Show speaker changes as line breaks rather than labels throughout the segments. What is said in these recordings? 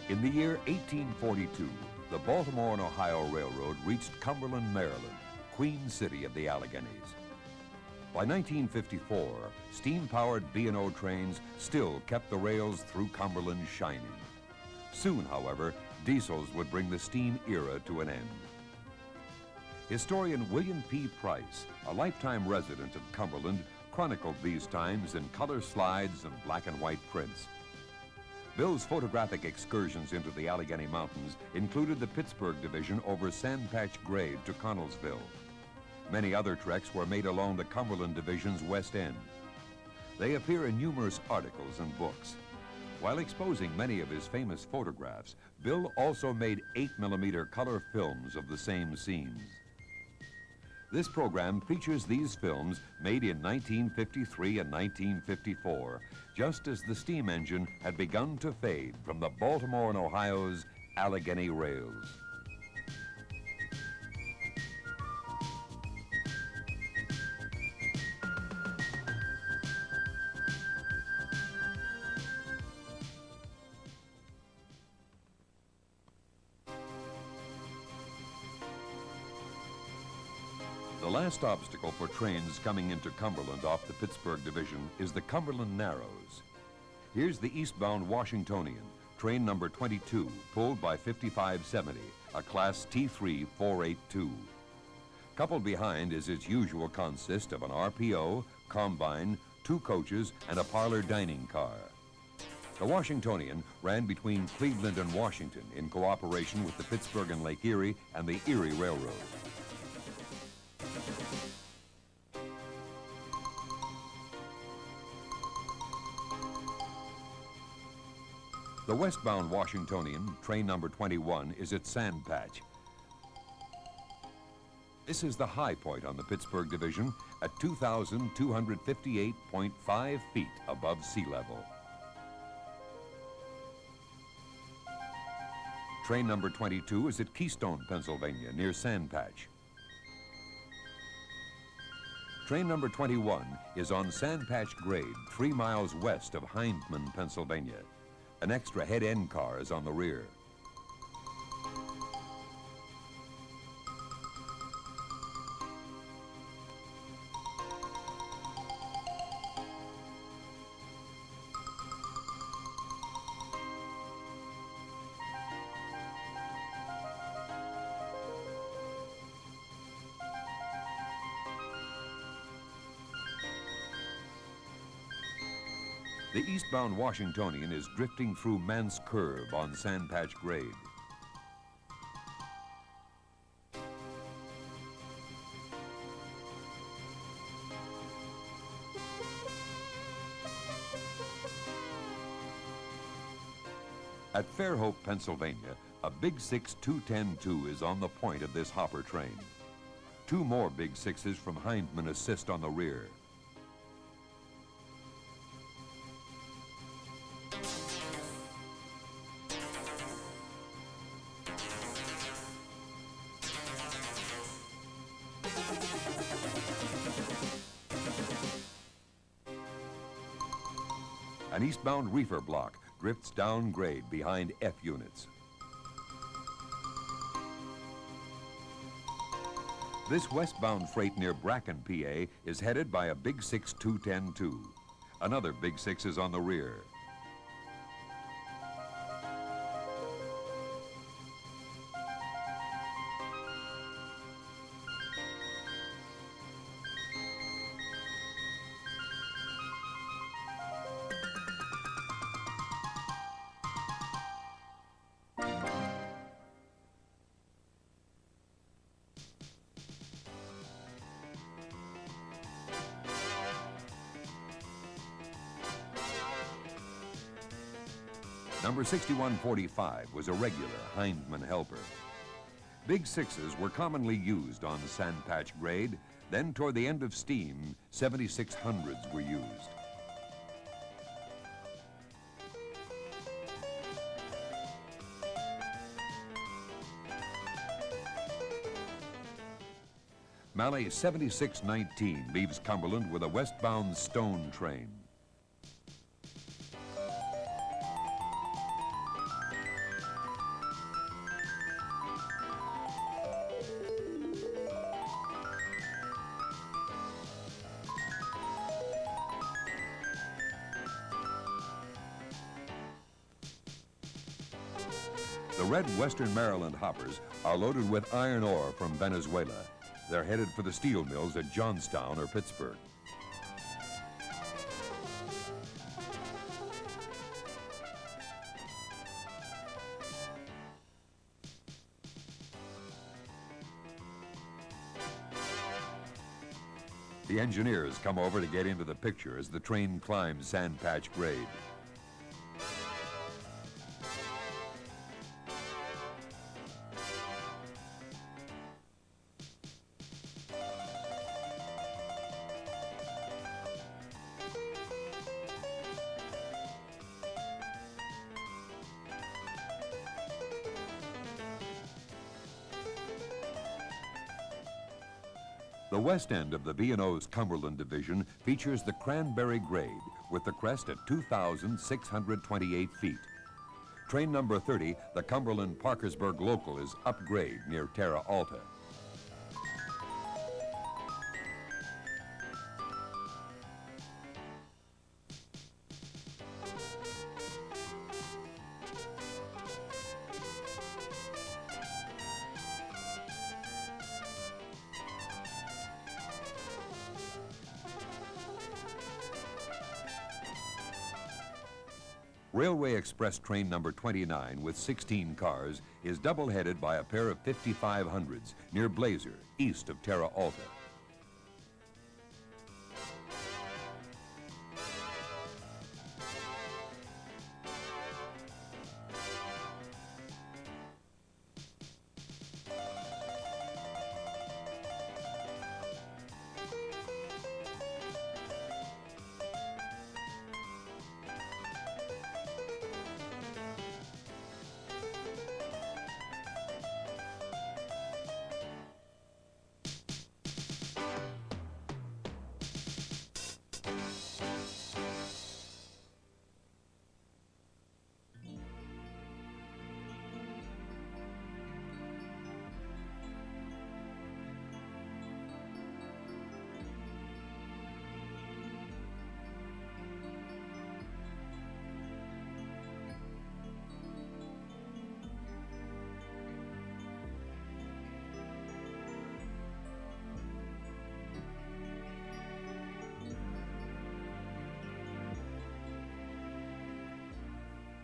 In the year 1842, the Baltimore and Ohio Railroad reached Cumberland, Maryland, Queen City of the Alleghenies. By 1954, steam-powered B&O trains still kept the rails through Cumberland shining. Soon, however, diesels would bring the steam era to an end. Historian William P. Price, a lifetime resident of Cumberland, chronicled these times in color slides and black and white prints. Bill's photographic excursions into the Allegheny Mountains included the Pittsburgh division over Sandpatch Grade to Connellsville. Many other treks were made along the Cumberland Division's west end. They appear in numerous articles and books. While exposing many of his famous photographs, Bill also made 8mm color films of the same scenes. This program features these films made in 1953 and 1954, just as the steam engine had begun to fade from the Baltimore and Ohio's Allegheny Rails. The last obstacle for trains coming into Cumberland off the Pittsburgh Division is the Cumberland Narrows. Here's the eastbound Washingtonian, train number 22, pulled by 5570, a Class T3 482. Coupled behind is its usual consist of an RPO, combine, 2 coaches, and a parlor dining car. The Washingtonian ran between Cleveland and Washington in cooperation with the Pittsburgh and Lake Erie and the Erie Railroad. The westbound Washingtonian, train number 21, is at Sandpatch. This is the high point on the Pittsburgh Division at 2,258.5 feet above sea level. Train number 22 is at Keystone, Pennsylvania, near Sandpatch. Train number 21 is on Sandpatch Grade, 3 miles west of Hindman, Pennsylvania. An extra head-end car is on the rear. The eastbound Washingtonian is drifting through Mance Curve on Sandpatch Grade. At Fairhope, Pennsylvania, a Big 6 210-2 is on the point of this hopper train. 2 more Big 6s from Hindman assist on the rear. An eastbound reefer block drifts down grade behind F units. This westbound freight near Bracken, PA is headed by a Big 6 210-2. Another Big 6 is on the rear. Number 6145 was a regular Hindman helper. Big 6s were commonly used on Sandpatch Grade, then toward the end of steam, 7600s were used. Mallet 7619 leaves Cumberland with a westbound Stone train. The red Western Maryland hoppers are loaded with iron ore from Venezuela. They're headed for the steel mills at Johnstown or Pittsburgh. The engineers come over to get into the picture as the train climbs sand patch grade. The west end of the B&O's Cumberland Division features the Cranberry Grade with the crest at 2,628 feet. Train number 30, the Cumberland-Parkersburg Local, is upgrade near Terra Alta. Railway Express train number 29 with 16 cars is double-headed by a pair of 5500s near Blazer, east of Terra Alta.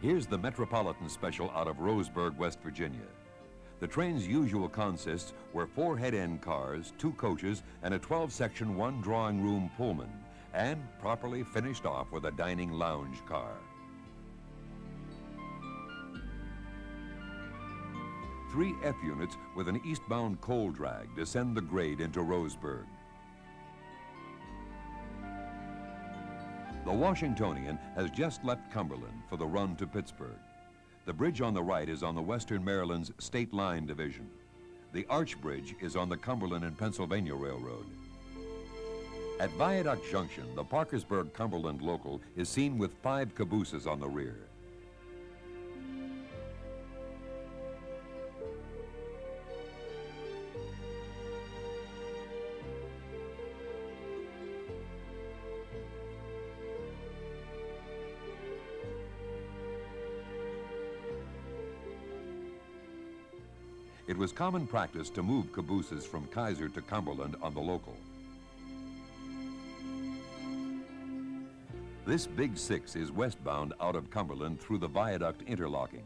Here's the Metropolitan Special out of Roseburg, West Virginia. The train's usual consists were 4 head-end cars, 2 coaches, and a 12-section, 1 drawing room Pullman, and properly finished off with a dining lounge car. 3 F units with an eastbound coal drag descend the grade into Roseburg. The Washingtonian has just left Cumberland for the run to Pittsburgh. The bridge on the right is on the Western Maryland's State Line Division. The Arch Bridge is on the Cumberland and Pennsylvania Railroad. At Viaduct Junction, the Parkersburg-Cumberland Local is seen with 5 cabooses on the rear. It was common practice to move cabooses from Kaiser to Cumberland on the local. This Big 6 is westbound out of Cumberland through the viaduct interlocking.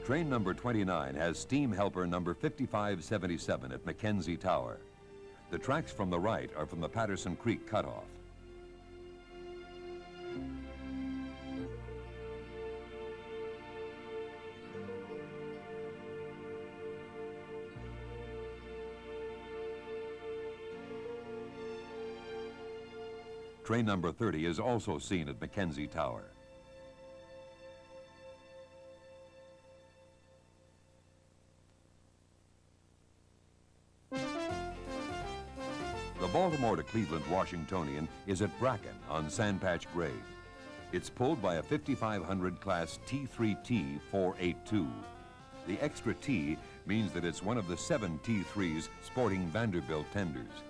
Train number 29 has steam helper number 5577 at Mackenzie Tower. The tracks from the right are from the Patterson Creek cutoff. Train number 30 is also seen at Mackenzie Tower. The Baltimore to Cleveland Washingtonian is at Bracken on Sandpatch Grade. It's pulled by a 5500 class T3T 482. The extra T means that it's one of the 7 T3s sporting Vanderbilt tenders.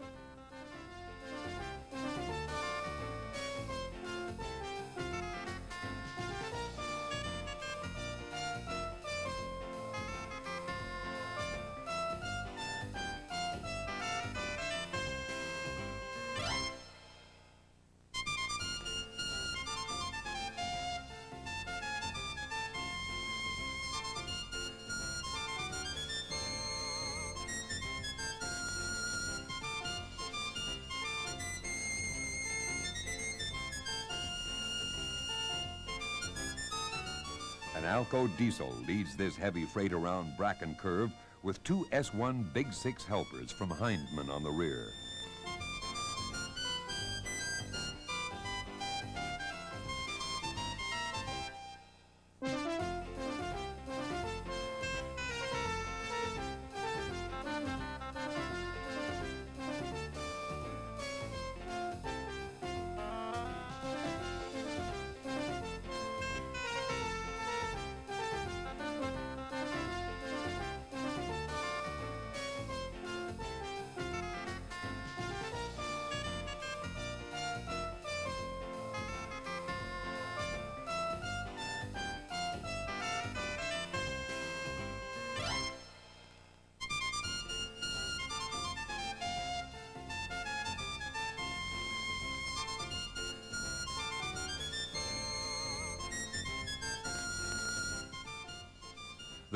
Alco diesel leads this heavy freight around Bracken Curve with two S1 Big Six helpers from Hindman on the rear.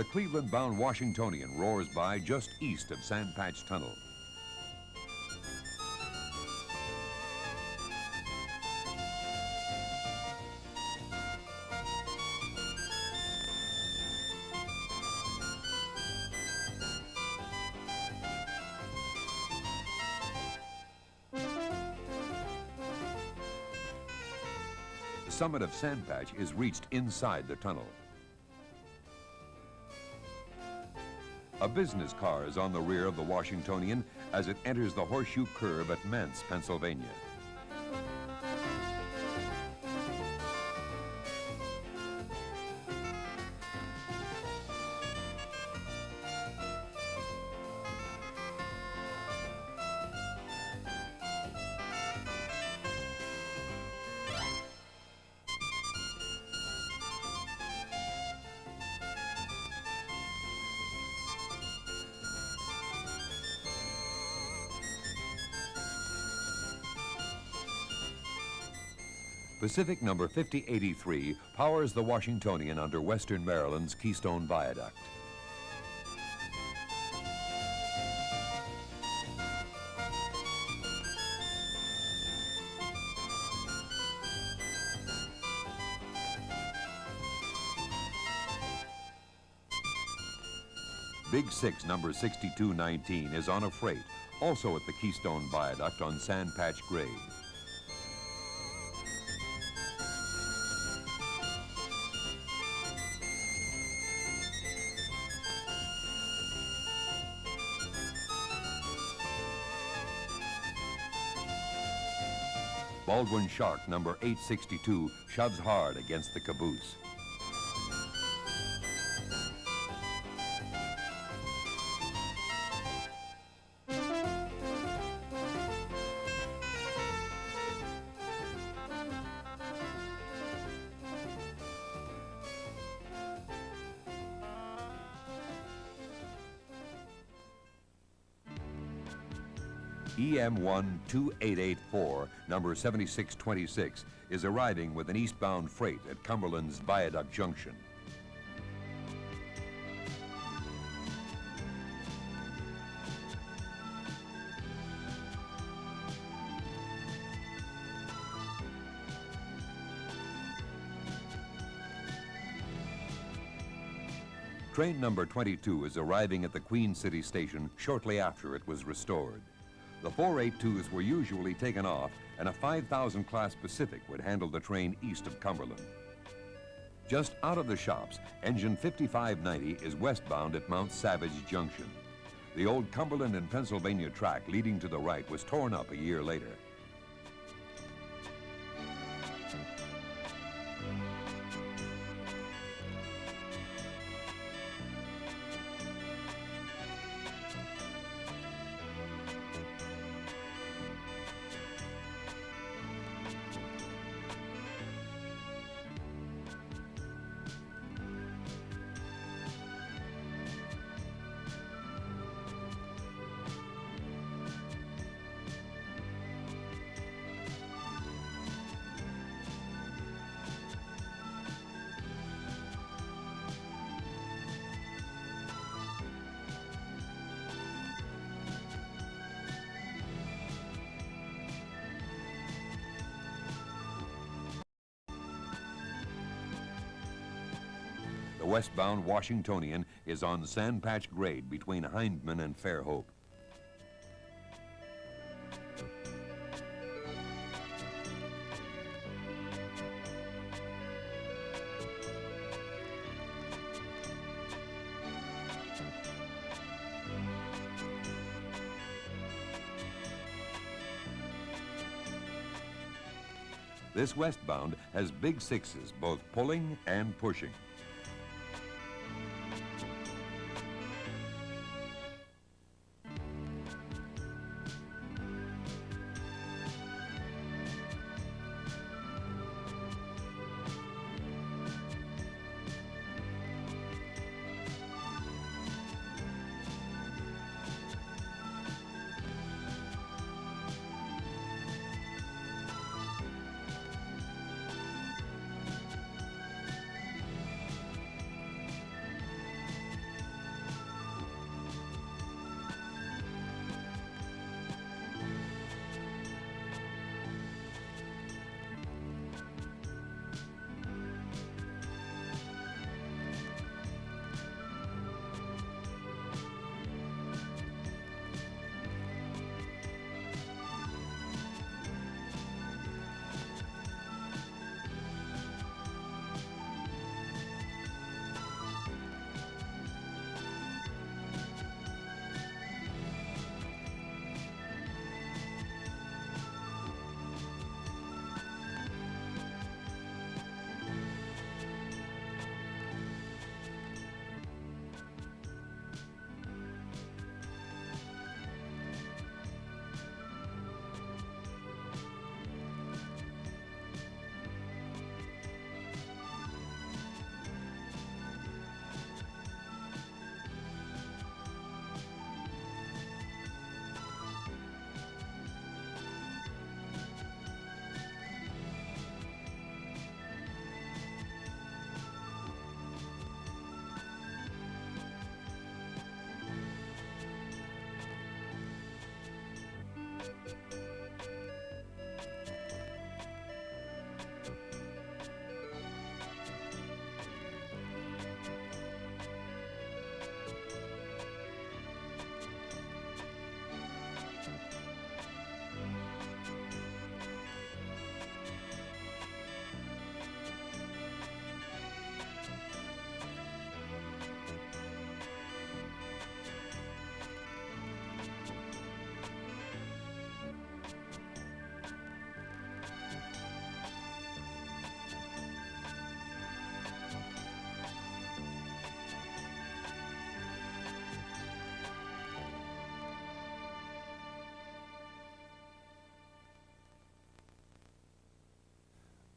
The Cleveland-bound Washingtonian roars by just east of Sandpatch Tunnel. The summit of Sandpatch is reached inside the tunnel. A business car is on the rear of the Washingtonian as it enters the horseshoe curve at Mentz, Pennsylvania. Pacific number 5083 powers the Washingtonian under Western Maryland's Keystone Viaduct. Big Six number 6219 is on a freight, also at the Keystone Viaduct on Sandpatch Grade. Baldwin Shark number 862 shoves hard against the caboose. EM12884, number 7626, is arriving with an eastbound freight at Cumberland's Viaduct Junction. Train number 22 is arriving at the Queen City station shortly after it was restored. The 482s were usually taken off, and a 5000 class Pacific would handle the train east of Cumberland. Just out of the shops, engine 5590 is westbound at Mount Savage Junction. The old Cumberland and Pennsylvania track leading to the right was torn up a year later. westbound Washingtonian is on Sandpatch grade between Hindman and Fairhope. This westbound has big sixes, both pulling and pushing.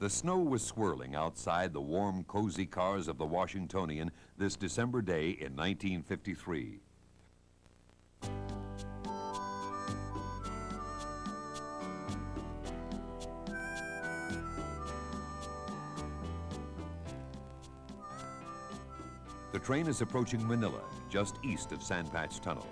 The snow was swirling outside the warm, cozy cars of the Washingtonian this December day in 1953. The train is approaching Manila, just east of Sandpatch Tunnel.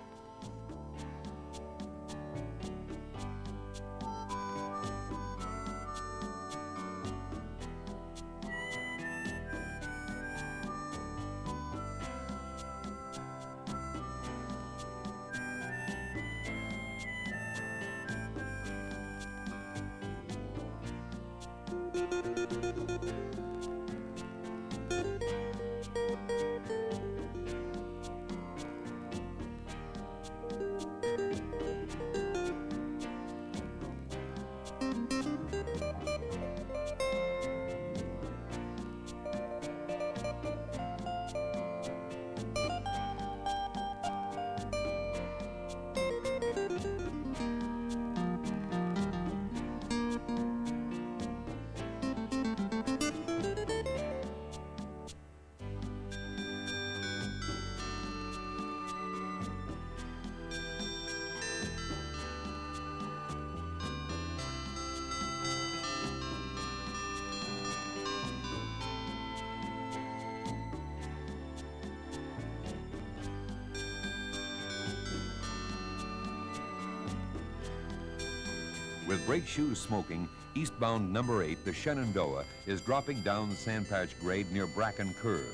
With brake shoes smoking, eastbound number 8, the Shenandoah, is dropping down Sandpatch grade near Bracken Curve.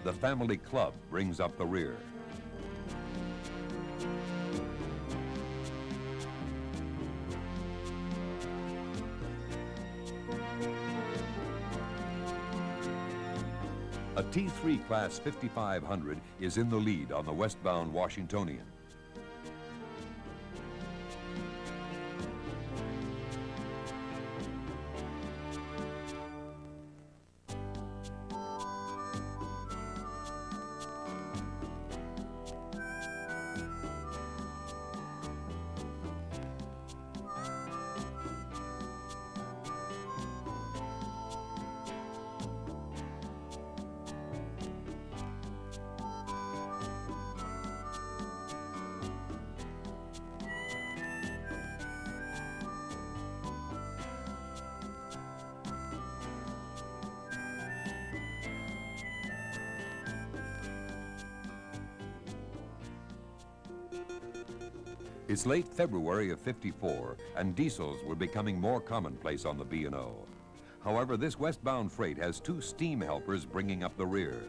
the family club brings up the rear. A T3 Class 5500 is in the lead on the westbound Washingtonian. It's late February of '54, and diesels were becoming more commonplace on the B&O. However, this westbound freight has two steam helpers bringing up the rear.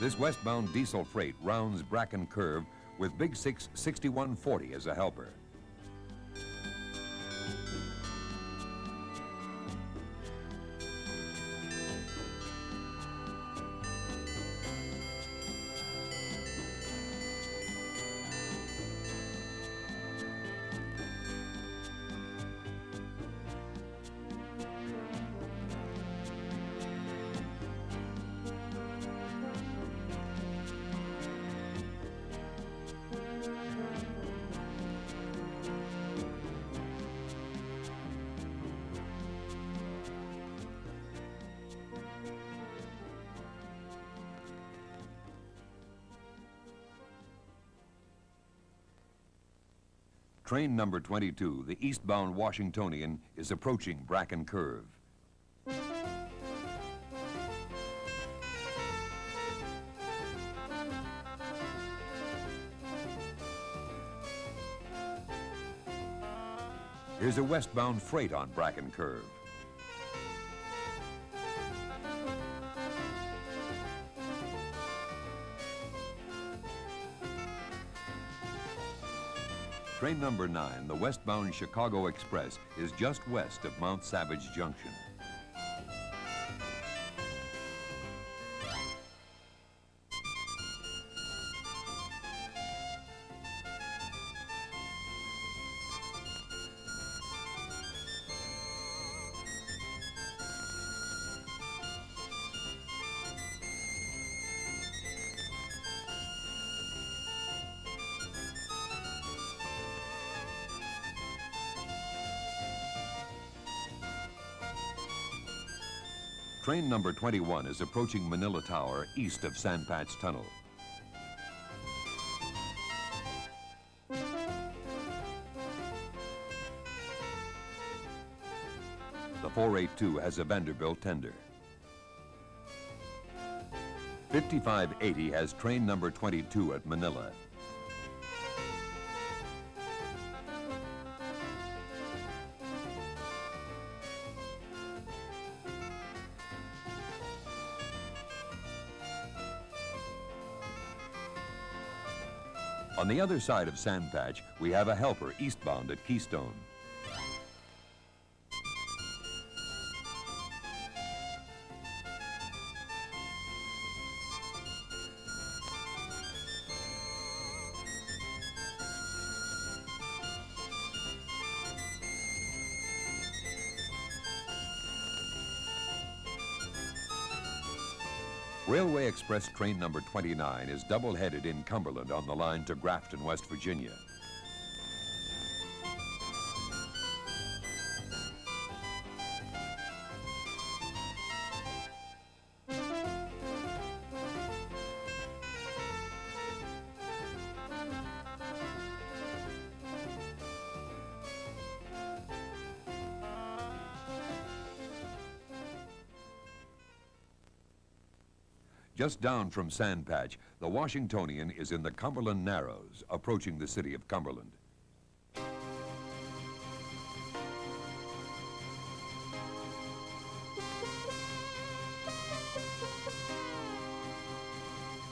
This westbound diesel freight rounds Bracken Curve with Big 6 6140 as a helper. Train number 22, the eastbound Washingtonian, is approaching Bracken Curve. Here's a westbound freight on Bracken Curve. Train number 9, the westbound Chicago Express, is just west of Mount Savage Junction. Train number 21 is approaching Manila Tower east of Sandpatch Tunnel. The 482 has a Vanderbilt tender. 5580 has train number 22 at Manila. On the other side of Sandpatch, we have a helper eastbound at Keystone. Railway Express train number 29 is double-headed in Cumberland on the line to Grafton, West Virginia. Just down from Sandpatch, the Washingtonian is in the Cumberland Narrows, approaching the city of Cumberland.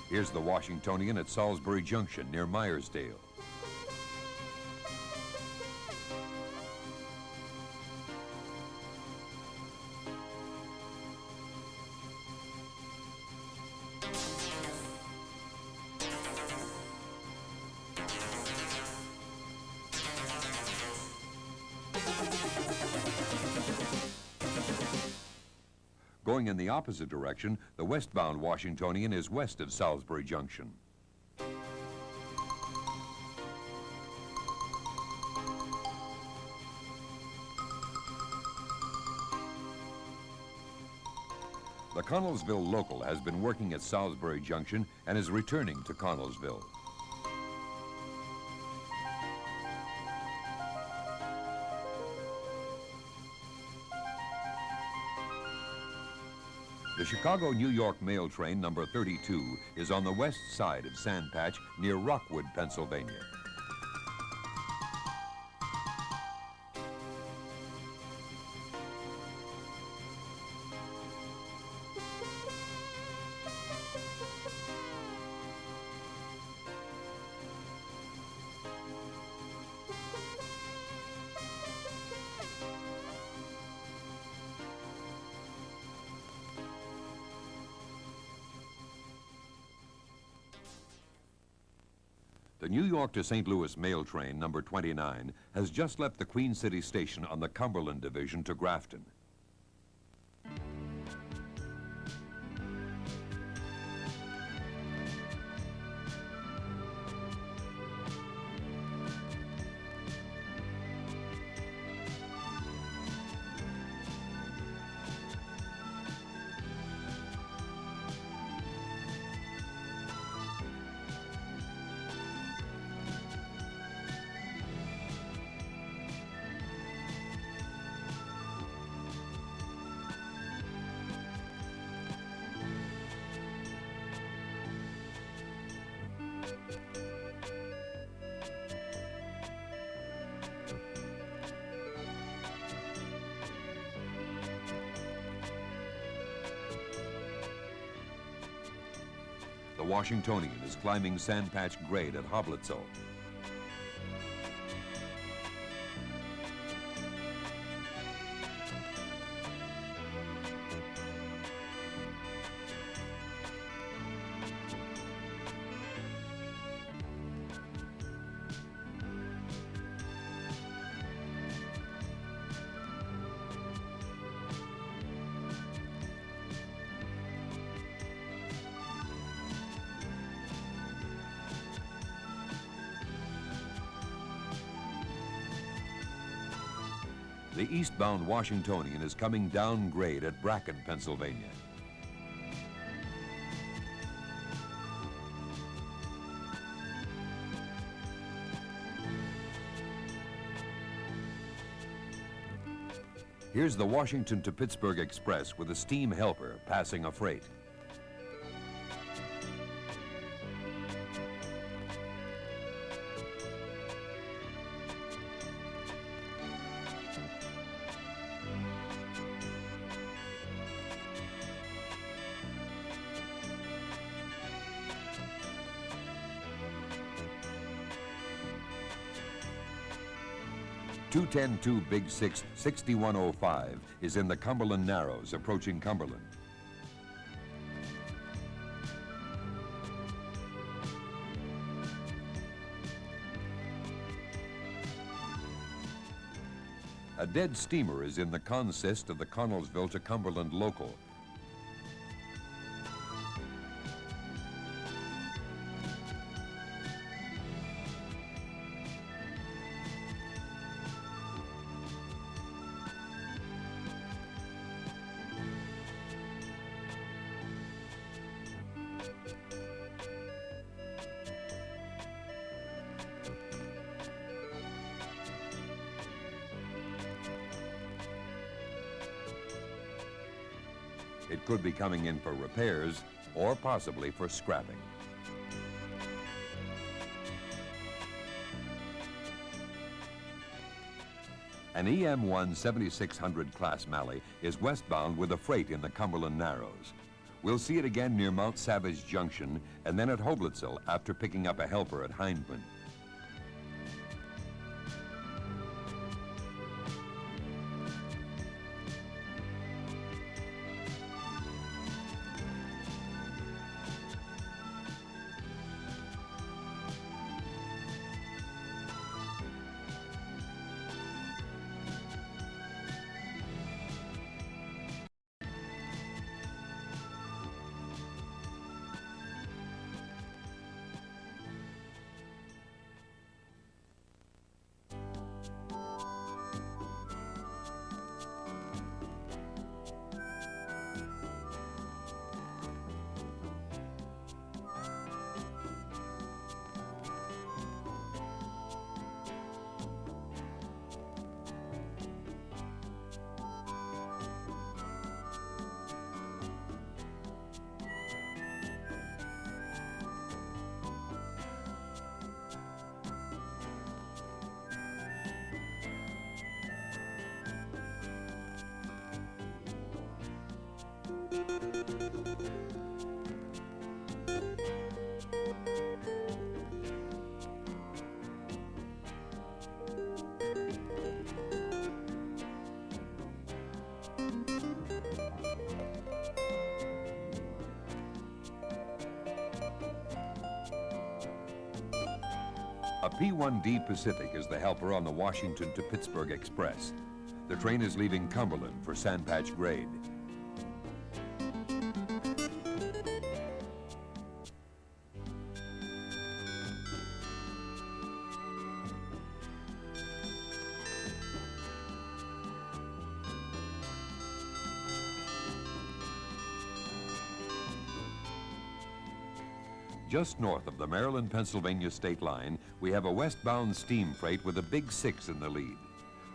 Here's the Washingtonian at Salisbury Junction near Myersdale. Going in the opposite direction, the westbound Washingtonian is west of Salisbury Junction. The Connellsville local has been working at Salisbury Junction and is returning to Connellsville. The Chicago-New York mail train number 32 is on the west side of Sandpatch near Rockwood, Pennsylvania. The New York to St. Louis mail train number 29 has just left the Queen City station on the Cumberland Division to Grafton. The Washingtonian is climbing Sandpatch grade at Hoblitzo. The eastbound Washingtonian is coming down grade at Bracken, Pennsylvania. Here's the Washington to Pittsburgh Express with a steam helper passing a freight. "210-2 Big 6 6105 is in the Cumberland Narrows, approaching Cumberland. A dead steamer is in the consist of the Connellsville to Cumberland local. It could be coming in for repairs, or possibly for scrapping. An EM1 7600 class Malley is westbound with a freight in the Cumberland Narrows. We'll see it again near Mount Savage Junction and then at Hoblitzel after picking up a helper at Hindman. A P1D Pacific is the helper on the Washington to Pittsburgh Express. The train is leaving Cumberland for Sandpatch Grade. Just north of the Maryland-Pennsylvania state line, we have a westbound steam freight with a Big 6 in the lead.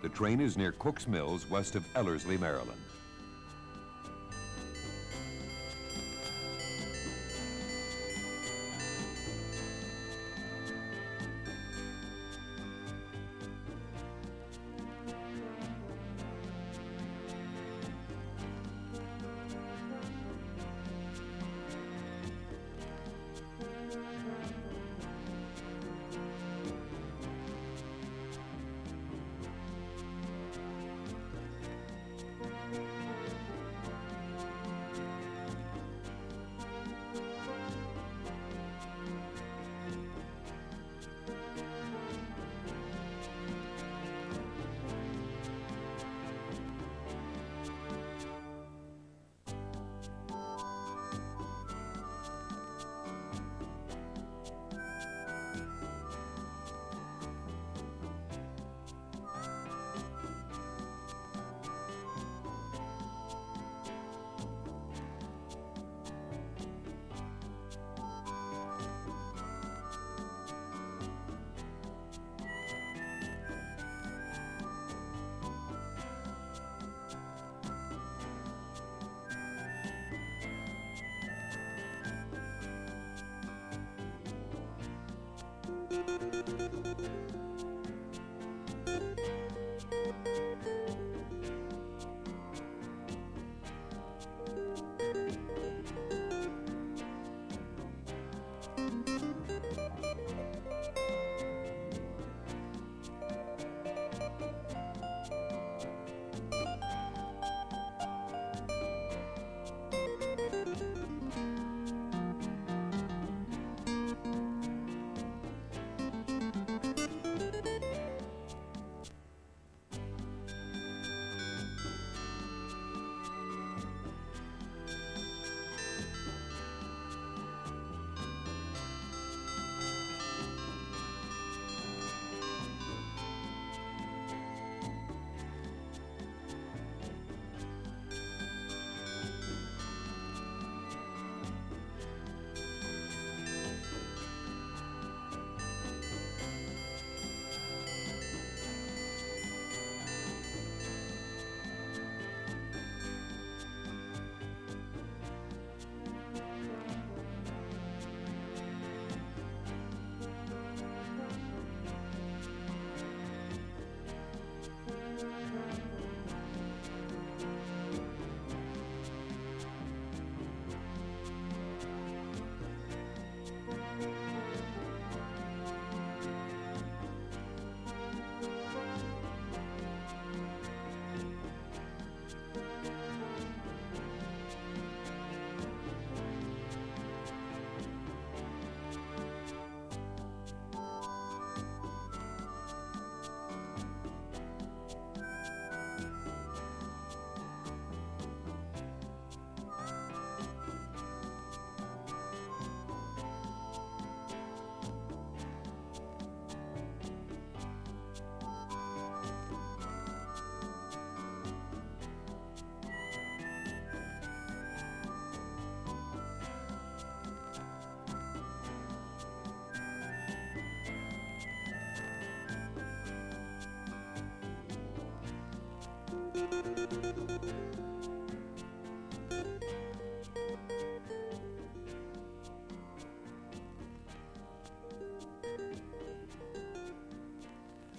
The train is near Cook's Mills, west of Ellerslie, Maryland.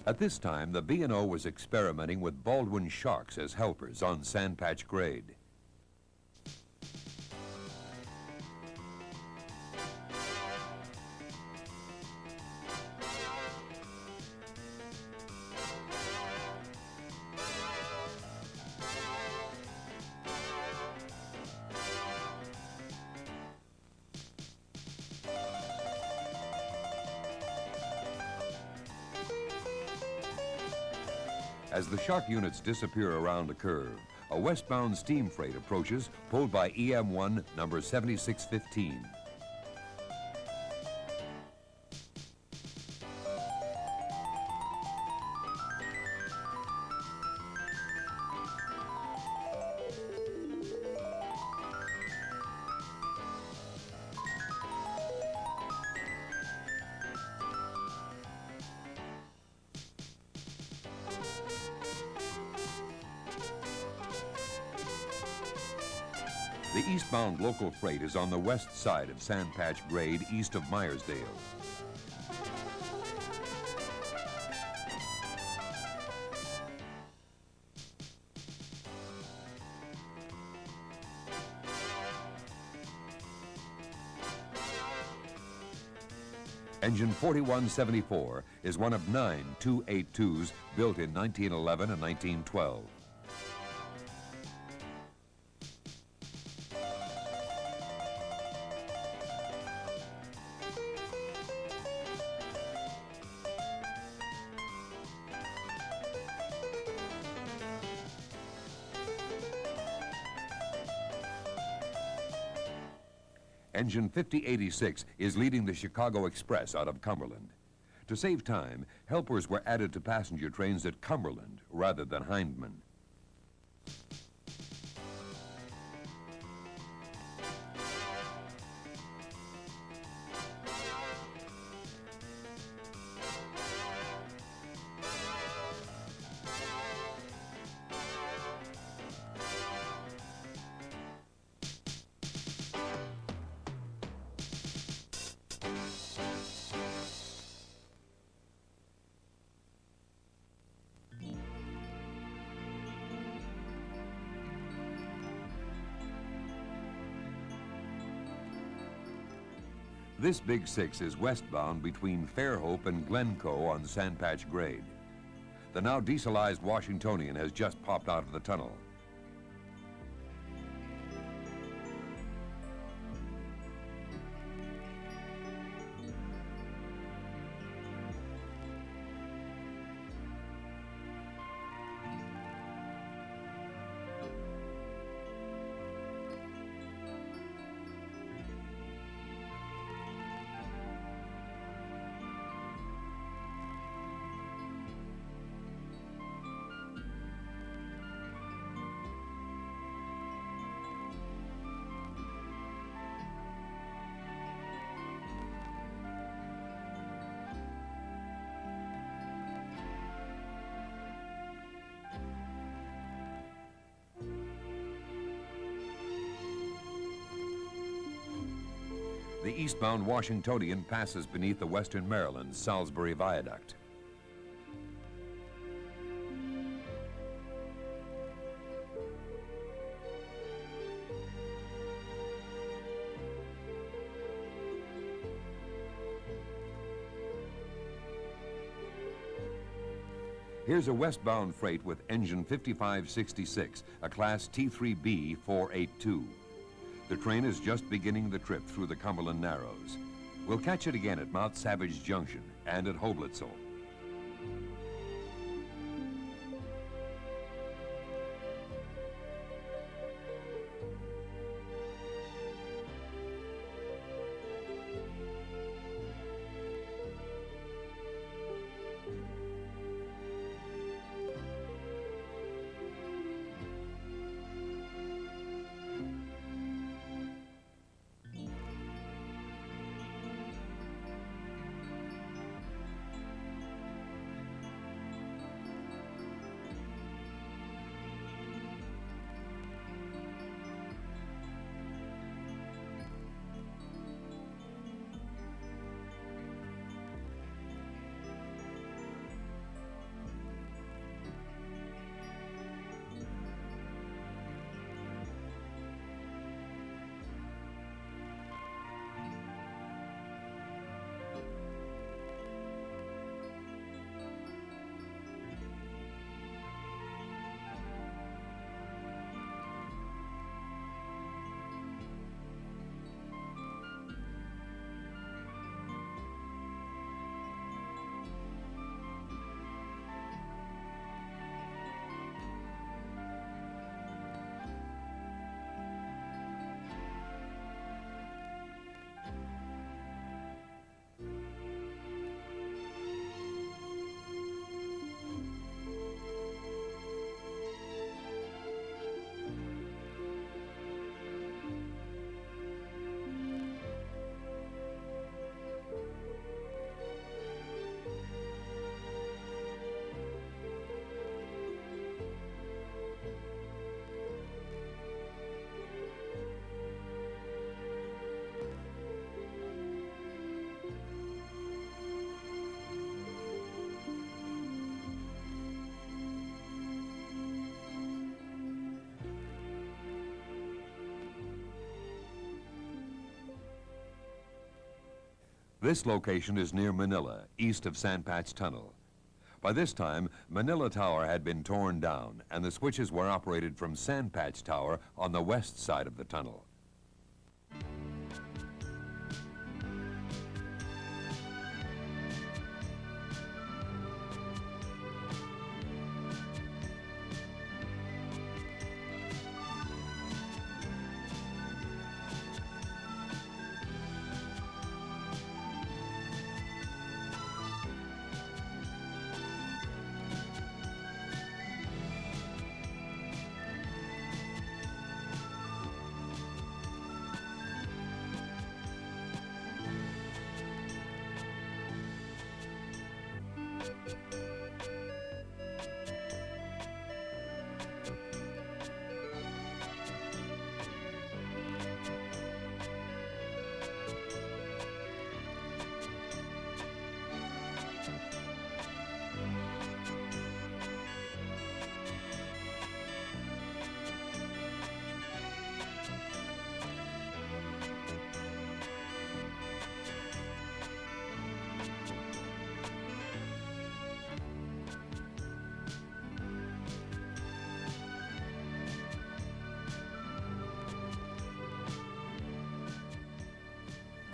At this time, the B&O was experimenting with Baldwin sharks as helpers on sandpatch grade. As the shark units disappear around a curve, a westbound steam freight approaches, pulled by EM1 number 7615. The eastbound local freight is on the west side of Sandpatch Grade, east of Myersdale. Engine 4174 is one of 9 282s built in 1911 and 1912. Engine 5086 is leading the Chicago Express out of Cumberland. To save time, helpers were added to passenger trains at Cumberland rather than Hindman. This Big Six is westbound between Fairhope and Glencoe on Sandpatch Grade. The now dieselized Washingtonian has just popped out of the tunnel. The eastbound Washingtonian passes beneath the Western Maryland Salisbury Viaduct. Here's a westbound freight with engine 5566, a Class T3B 482. The train is just beginning the trip through the Cumberland Narrows. We'll catch it again at Mount Savage Junction and at Hoblitzel. This location is near Manila, east of Sandpatch Tunnel. By this time, Manila Tower had been torn down, and the switches were operated from Sandpatch Tower on the west side of the tunnel.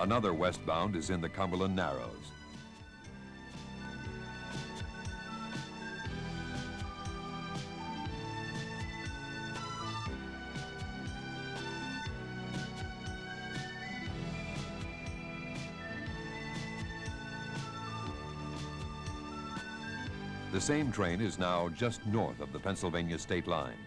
Another westbound is in the Cumberland Narrows. The same train is now just north of the Pennsylvania state line.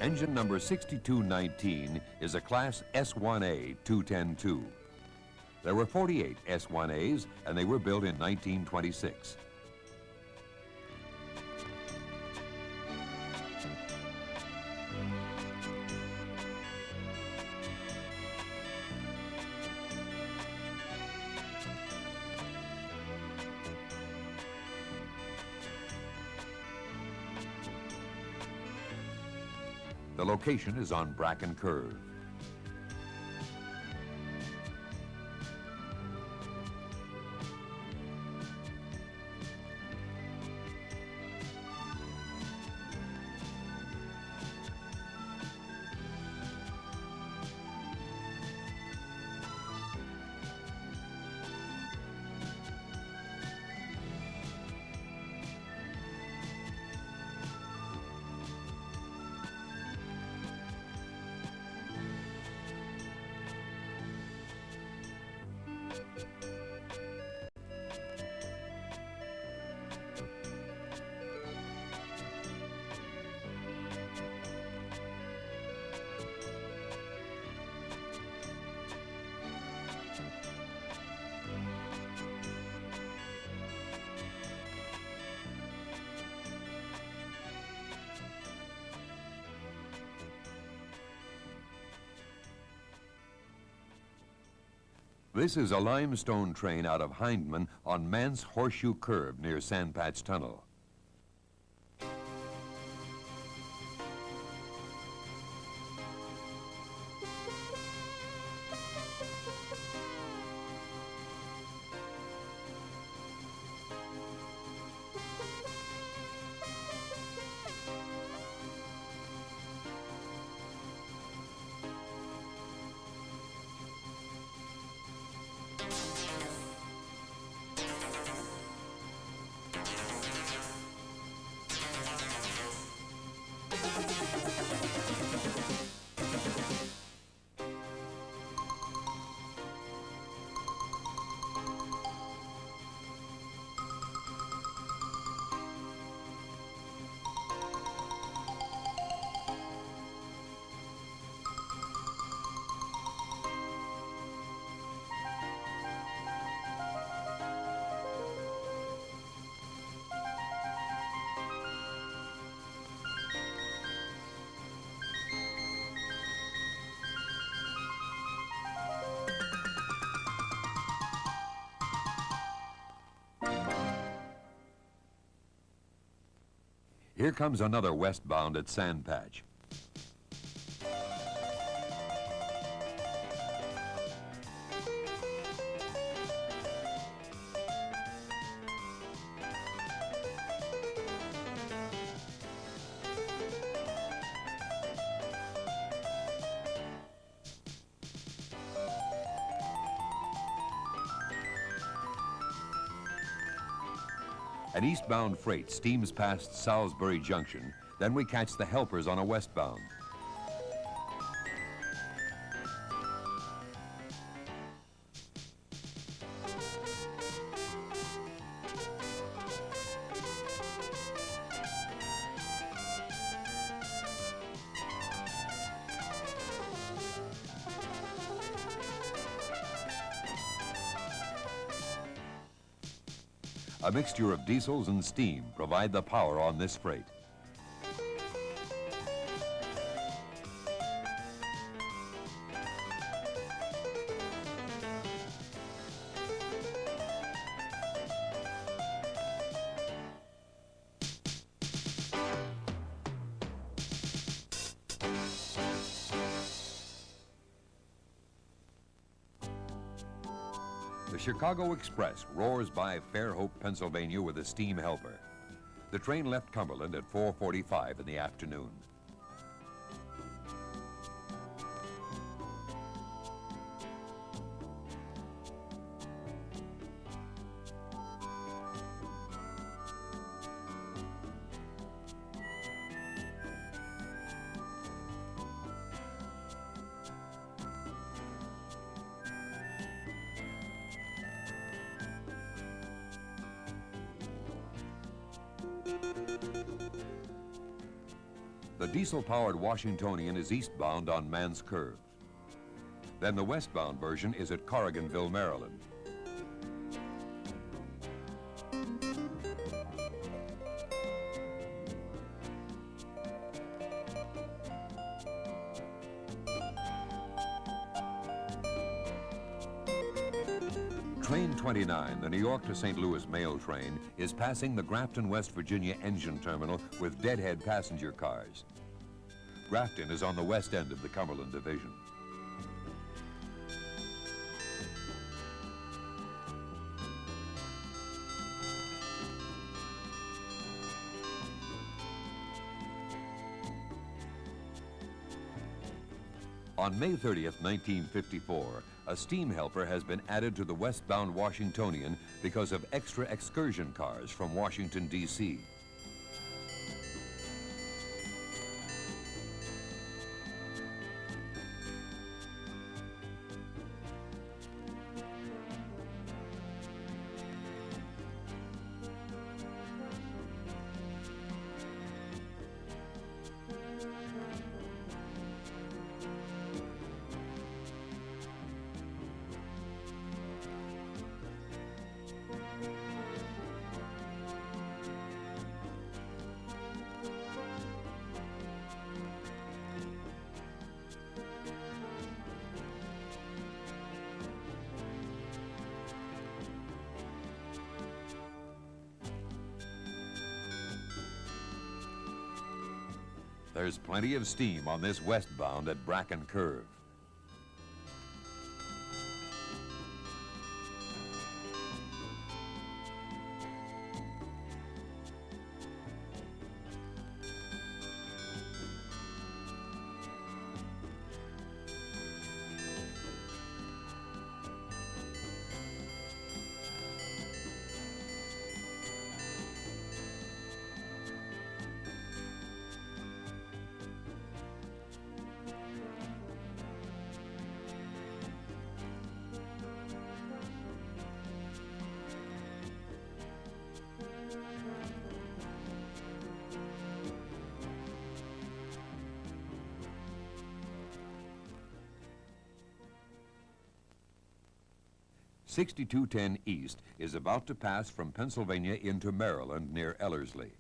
Engine number 6219 is a Class S1A 210-2. There were 48 S1As, and they were built in 1926. The location is on Bracken Curve. This is a limestone train out of Hindman on Mance Horseshoe Curve near Sandpatch Tunnel. Here comes another westbound at Sand Patch. An eastbound freight steams past Salisbury Junction, then we catch the helpers on a westbound. A mixture of diesels and steam provide the power on this freight. The Chicago Express roars by Fairhope, Pennsylvania with a steam helper. The train left Cumberland at 4:45 in the afternoon. The diesel-powered Washingtonian is eastbound on Mann's Curve. Then the westbound version is at Corriganville, Maryland. Train 29, the New York to St. Louis mail train, is passing the Grafton, West Virginia engine terminal with deadhead passenger cars. Grafton is on the west end of the Cumberland Division. On May 30th, 1954, a steam helper has been added to the westbound Washingtonian because of extra excursion cars from Washington, D.C. There's plenty of steam on this westbound at Bracken Curve. .6210 East is about to pass from Pennsylvania into Maryland near Ellerslie.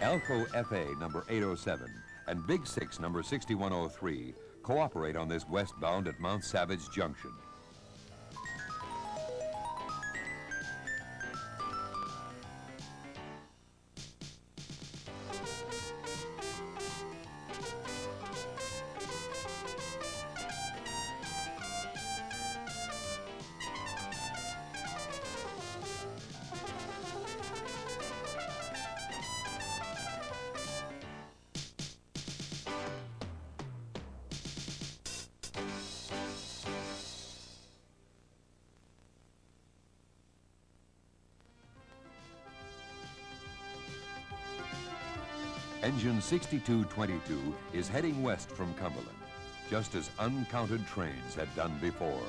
Alco FA number 807 and Big 6 number 6103 cooperate on this westbound at Mount Savage Junction. Engine 6222 is heading west from Cumberland, just as uncounted trains had done before.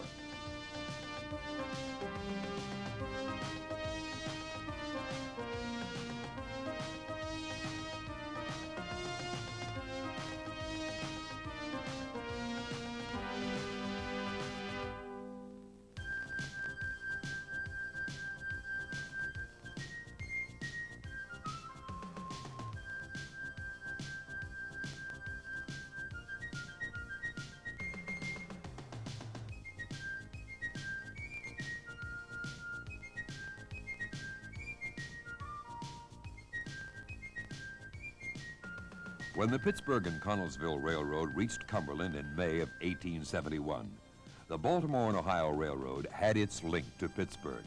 When the Pittsburgh and Connellsville Railroad reached Cumberland in May of 1871, the Baltimore and Ohio Railroad had its link to Pittsburgh,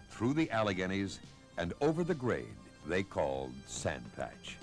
through the Alleghenies and over the grade they called Sand Patch.